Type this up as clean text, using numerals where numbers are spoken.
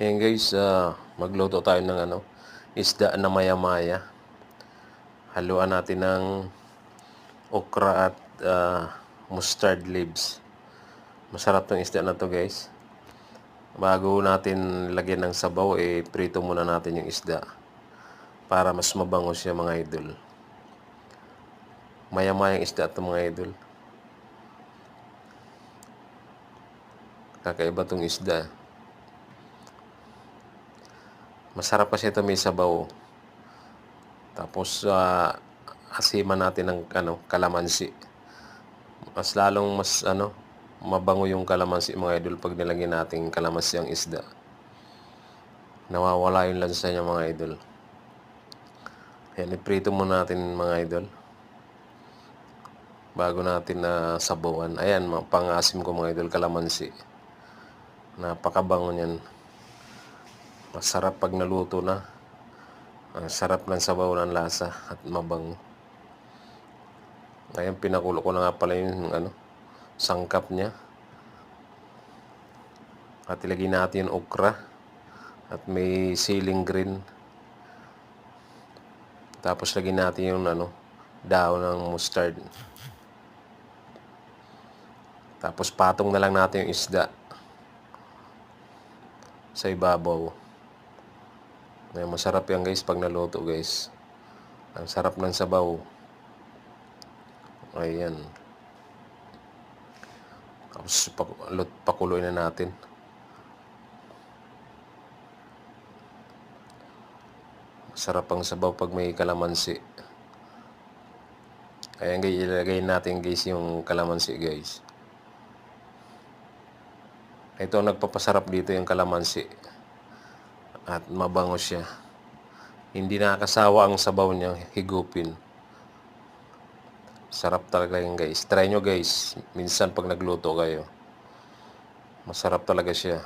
Ayan guys, magluto tayo ng isda na maya-maya. Haluan natin ng okra at mustard leaves. Masarap tong isda na to guys. Bago natin lagyan ng sabaw, prito muna natin yung isda para mas mabango siya mga idol. Maya-mayang isda to mga idol. Kakaiba tong isda. Masarap kasi ito, may sabaw. Tapos asiman natin ng kalamansi. Mas lalong mabango yung kalamansi mga idol pag nilagyan natin kalamansi ang isda. Nawawala yung lansa niya mga idol. Yan, iprito muna natin mga idol. Bago natin sabawan. Ayan, pang-asim ko mga idol, kalamansi. Napakabango niyan. Masarap pag naluto na. Ang sarap ng sabaw ng lasa at mabango. Ngayon, pinakulo ko na nga pala yung sangkap niya. At ilagay natin yung okra. At may siling green. Tapos lagyan natin yung daon ng mustard. Tapos patong na lang natin yung isda sa ibabaw. Ngayon, masarap yan guys pag naluto guys. Ang sarap ng sabaw. Ayan. Tapos pakuluin na natin. Masarap ang sabaw pag may kalamansi. Ayan guys, ilagay natin guys yung kalamansi guys. Ito ang nagpapasarap dito, yung kalamansi. At mabango siya. Hindi nakakasawa ang sabaw niya, higupin. Sarap talaga yan guys. Try nyo guys, minsan pag nagluto kayo. Masarap talaga siya.